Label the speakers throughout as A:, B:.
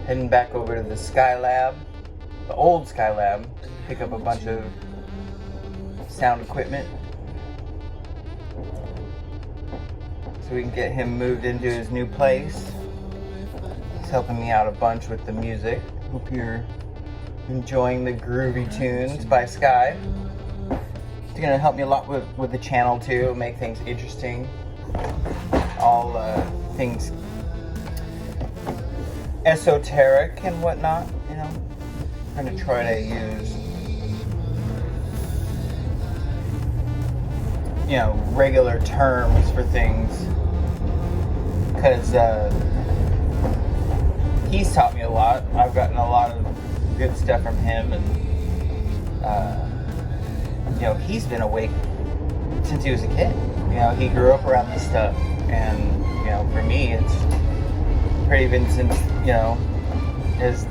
A: Heading back over to the Skylab, the old Skylab, pick up a bunch of sound equipment so we can get him moved into his new place. He's helping me out a bunch with the music. Hope you're enjoying the groovy tunes by Sky. It's gonna help me a lot with the channel too, make things interesting. All things esoteric and whatnot, you know. I'm gonna try to use, you know, regular terms for things, because he's taught me a lot. I've gotten a lot of good stuff from him, and you know, he's been awake since he was a kid. You know, he grew up around this stuff, and you know, for me, it's pretty been since, you know, as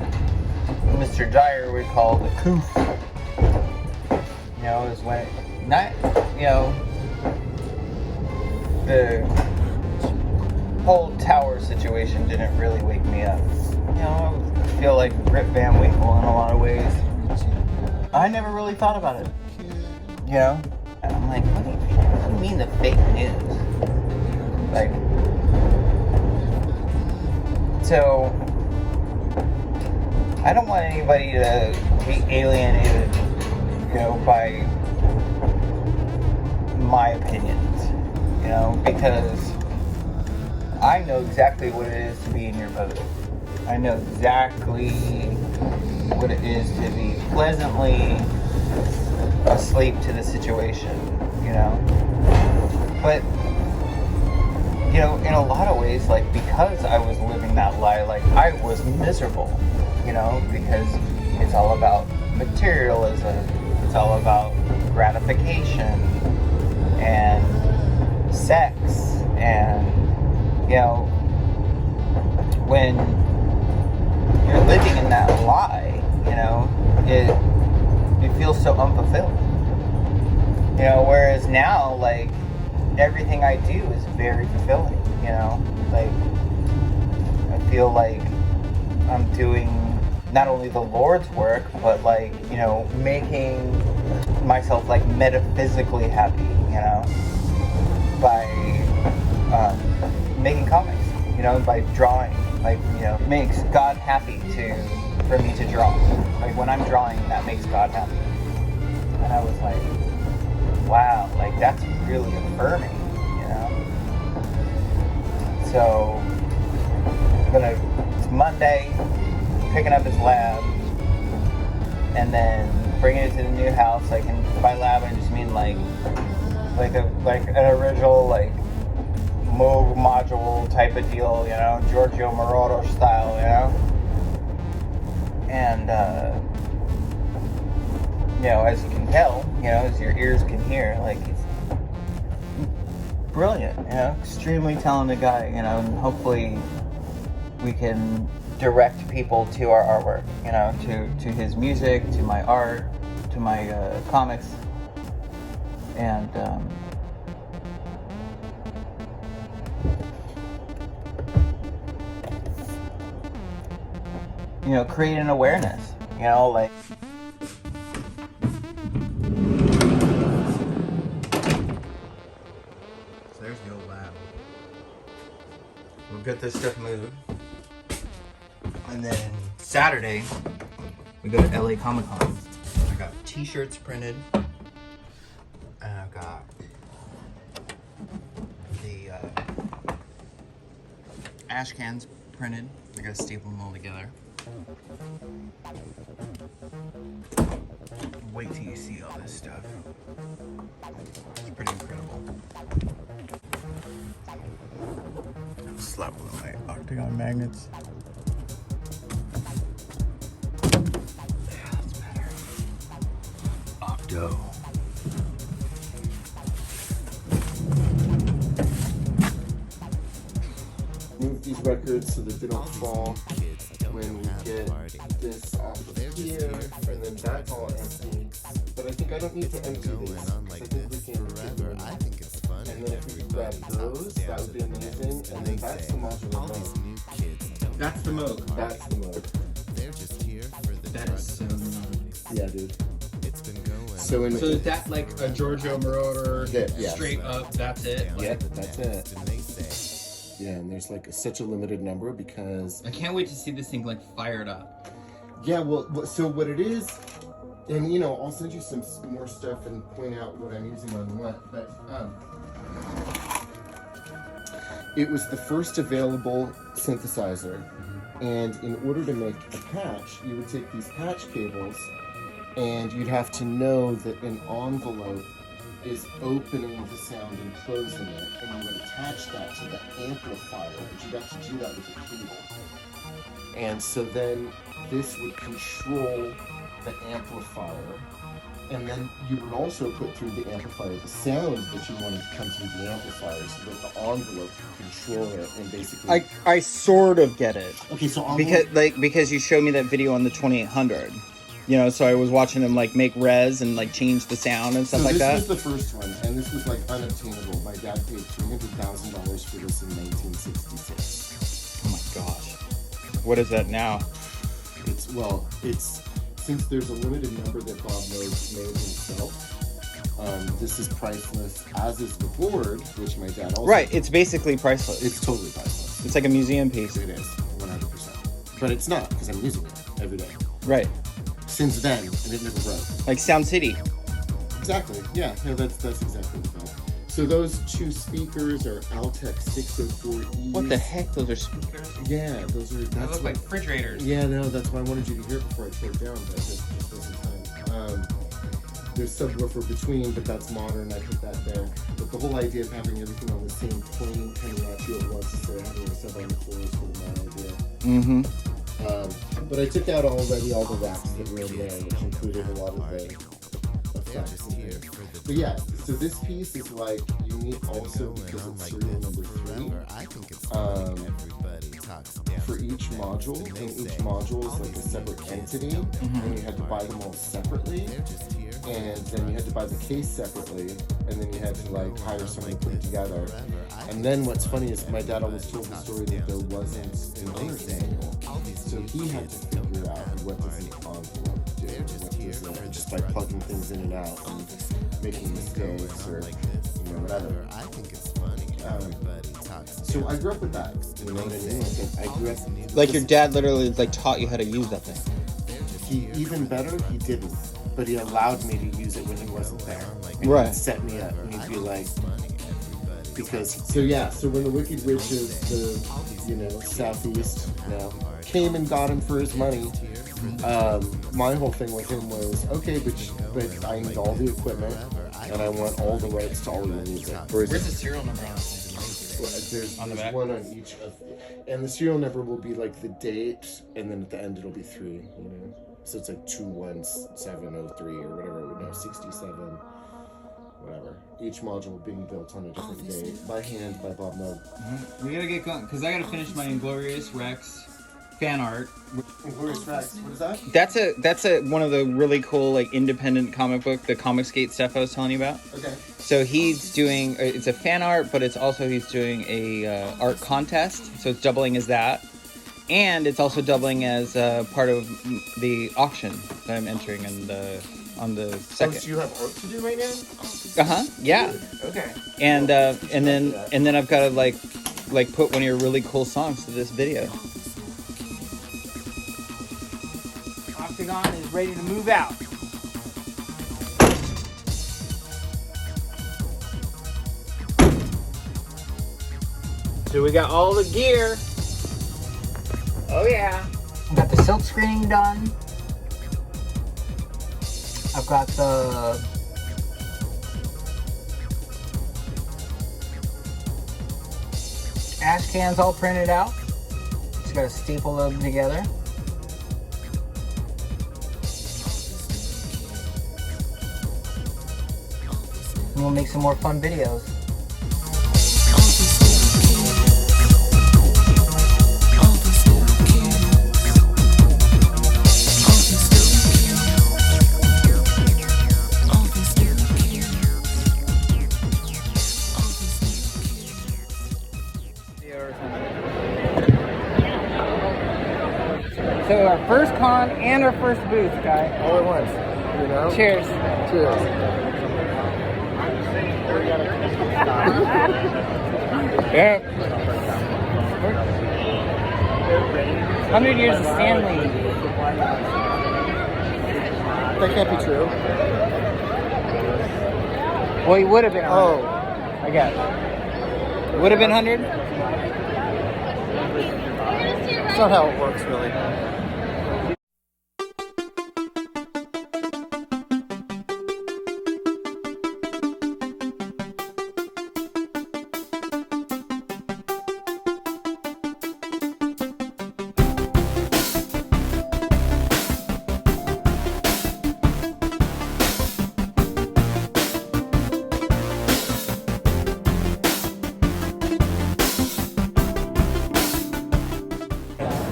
A: Mr. Dyer would call the coof. You know, is when it, not, you know, the whole tower situation didn't really wake me up. You know, I feel like Rip Van Winkle in a lot of ways. I never really thought about it. You know? And I'm like, what do you mean the fake news? Like, so, I don't want anybody to be alienated, you know, by my opinions, you know, because I know exactly what it is to be in your boat. I know exactly what it is to be pleasantly asleep to the situation, you know. But, you know, in a lot of ways, like, because I was living that lie, like, I was miserable, you know, because it's all about materialism, it's all about gratification and sex, and, you know, when you're living in that lie, you know, it feels so unfulfilled. You know, whereas now, like, everything I do is very fulfilling, you know? Like, I feel like I'm doing not only the Lord's work, but, like, you know, making myself, like, metaphysically happy, you know? By making comics, you know, by drawing. Like, you know, it makes God happy for me to draw. Like, when I'm drawing, that makes God happy. And I was like, wow, like, that's really affirming, you know? So, it's Monday, picking up his lab, and then bringing it to the new house. Like, and by lab, I just mean like an original, like, Moog module type of deal, you know, Giorgio Moroder style, you know? And, you know, as you can tell, you know, as your ears can hear, like, it's brilliant, you know, extremely talented guy, you know, and hopefully we can direct people to our artwork, you know, to his music, to my art, to my comics, and, you know, create an awareness, you know, like, so there's the old lab. We'll get this stuff moved, and then Saturday we go to LA Comic Con. I got t-shirts printed, and I've got the ash cans printed. I gotta staple them all together. Wait till you see all this stuff. It's pretty incredible. Slap one of my Octo Gone magnets. Yeah, that's better. Octo.
B: Move these records so that they don't fall when we get this off of here, and then that's all empty. But I think I don't need to empty this, because I think we can forever. I think it's fun. And then if we could grab those, that would be amazing. And then that's the modular mode.
A: That's the mode.
B: That's the mode.
A: That is so nice.
B: Yeah, dude.
A: So is that like a Giorgio Moroder,
B: yeah.
A: straight up, that's it?
B: Yep, that's it. Yeah, and there's like such a limited number because...
A: I can't wait to see this thing like fired up.
B: Yeah, well, so what it is, and you know, I'll send you some more stuff and point out what I'm using on what, but it was the first available synthesizer, and in order to make a patch, you would take these patch cables, and you'd have to know that an envelope is opening the sound and closing it, and you would attach that to the amplifier, but you'd have to do that with a cable. And so then this would control the amplifier, and then you would also put through the amplifier the sound that you wanted to come through the amplifier so that the envelope could control it and basically...
C: I sort of get it.
B: Okay, so
C: because you showed me that video on the 2800. You know, so I was watching them like make res and like change the sound and stuff like that.
B: This was the first one, and this was like unobtainable. My dad paid $300,000 for this in 1966.
C: Oh my gosh. What is that now?
B: It's since there's a limited number that Bob Mose made himself. This is priceless, as is the board, which my dad also...
C: Right, it's basically priceless.
B: It's totally priceless.
C: It's like a museum piece.
B: It is, 100%. But it's not, because I'm using it every day.
C: Right.
B: Since then, and it never broke.
C: Like Sound City.
B: Exactly, yeah, no, that's exactly the thing. So those two speakers are Altec 604Es.
C: What the heck? Those are speakers?
B: Yeah, those are...
A: They look like refrigerators.
B: Yeah, no, that's why I wanted you to hear it before I tore it down, but just wasn't time. There's subwoofer between, but that's modern, I put that there. But the whole idea of having everything on the same plane coming at you at once instead of having a sub on the floor is sort of my idea.
C: Mm-hmm.
B: But I took out already all the racks that were in there, which included a lot of the effects in here. But yeah, so this piece is like unique also because it's serial number 3. For each module, and each module is like a separate entity, and you had to buy them all separately, and then you had to buy the case separately, and then you had to like hire someone to put it together. And then what's funny is my dad always told the story that there wasn't an owner's manual, so he had to figure out what does an envelope do, what does just by plugging things in and out and making mistakes or you know whatever. So I grew up with that. You know what I mean? Like I grew up
C: Like your dad literally like taught you how to use that thing.
B: He even better, he didn't, but he allowed me to use it when he wasn't there. And
C: Right.
B: He'd set me up, and he'd be like, because so when the Wicked Witches, the southeast came and got him for his money. My whole thing with him was okay, but I need all the equipment, and I want all the rights to all your music.
A: Where's the serial number on this?
B: There's
A: On the back?
B: one on each of, and the serial number will be like the date, and then at the end it'll be 3. You know, so it's like 21703 or whatever. 67. Whatever. Each module being built on a different date by hand by Bob Moog.
A: We gotta get going because I gotta finish my Inglorious Rex fan art.
B: Inglorious Rex. What is that?
C: That's one of the really cool like independent comic book, the Comicsgate stuff I was telling you about.
B: Okay.
C: So he's doing it's a fan art, but it's also he's doing a art contest. So it's doubling as that, and it's also doubling as part of the auction that I'm entering on the second.
B: Oh, so you have art to do right now?
C: Yeah.
B: Okay.
C: And then I've got to like put one of your really cool songs to this video.
A: Octagon is ready to move out. So we got all the gear. Oh yeah. I got the silk screening done. I've got the ash cans all printed out. Just gotta staple them together. And we'll make some more fun videos.
D: So our first con and our first booth, guy.
B: All at once, you know?
D: Cheers.
B: Cheers.
D: 100 years of Stanley.
B: That can't be true.
D: Well, he would have been 100.
B: Oh.
D: I guess.
C: Would have been 100?
B: That's not how it works, really.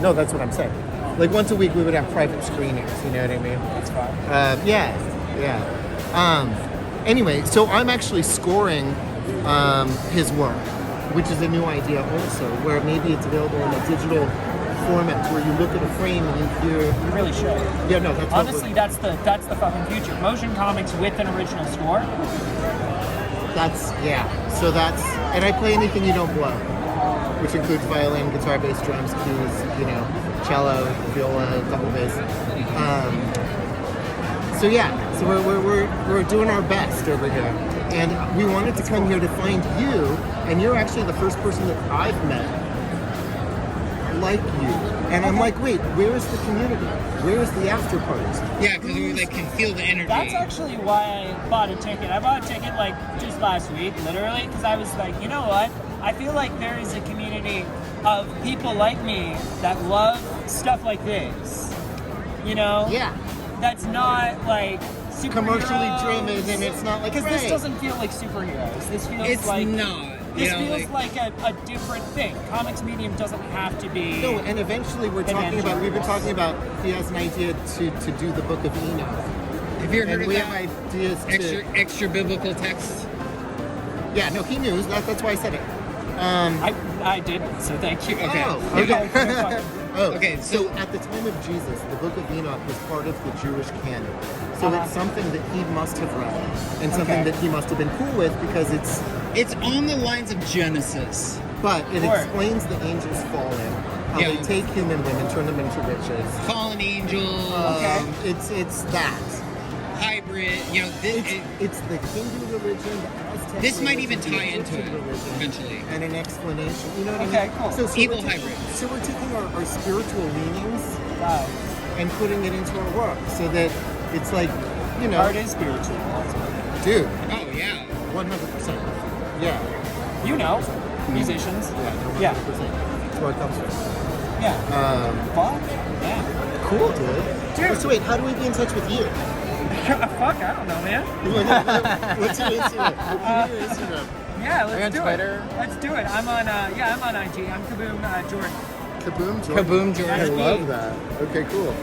B: No, that's what I'm saying. Like once a week, we would have private screenings. You know what I mean?
D: That's fine.
B: Yeah. Anyway, so I'm actually scoring his work, which is a new idea also, where maybe it's available in a digital format where you look at a frame and you hear.
E: You really should.
B: Yeah, no, that's
E: Honestly, that's the fucking future. Motion comics with an original score.
B: So that's, and I play anything you don't blow, which includes violin, guitar, bass, drums, keys, you know, cello, viola, double bass. So we're doing our best over here, and we wanted to come here to find you, and you're actually the first person that I've met like you. And I'm like, wait, where is the community? Where is the after parties?
C: Yeah, because they can feel the energy.
E: That's actually why I bought a ticket. I bought a ticket like just last week, literally, because I was like, you know what? I feel like there is a community of people like me that love stuff like this. You know?
B: Yeah.
E: That's not like superheroes.
B: Commercially driven, and it's not like,
E: because
B: hey.
E: this doesn't feel like superheroes. This feels
C: It's
E: like
C: not.
E: This feels like a different thing. Comics medium doesn't have to be.
B: No, and eventually we've been talking about, he has an idea to do the Book of Enoch.
C: Have you ever heard
B: And
C: of
B: we
C: that?
B: have ideas to...
C: Extra biblical text?
B: Yeah, no, he knew. That's why I said it.
E: I did, so thank you.
C: Okay.
B: Okay, so at the time of Jesus, the Book of Enoch was part of the Jewish canon. So it's something that he must have read, and something that he must have been cool with, because it's
C: on the lines of Genesis.
B: But it explains the angels falling, how they take human women, turn them into witches.
C: Fallen angel.
B: It's that.
C: Hybrid, you know,
B: it's the Hindu religion, the Aztec
C: this might
B: religion,
C: even tie
B: the
C: into
B: Egyptian
C: it
B: religion,
C: eventually.
B: and an explanation. You know what I mean?
E: Okay, cool.
B: So
C: Evil
B: we're taking,
C: hybrid.
B: So we're taking our spiritual leanings
E: Wow.
B: and putting it into our work, so that it's like, you know,
E: Art is spiritual.
B: dude,
C: Oh, yeah.
B: 100%. Yeah.
E: You know, musicians.
B: Yeah, 100%. That's where it comes from.
E: Yeah. Fuck. Yeah.
B: Cool, dude. So wait, how do we be in touch with you?
E: Fuck, I don't know, man.
B: What's your Instagram?
E: Yeah, let's do
C: Twitter?
E: it. Let's do it. I'm on IG. I'm Kaboom Jordan.
B: Kaboom Jordan.
C: Kaboom Jordan.
B: I love that. Okay, cool.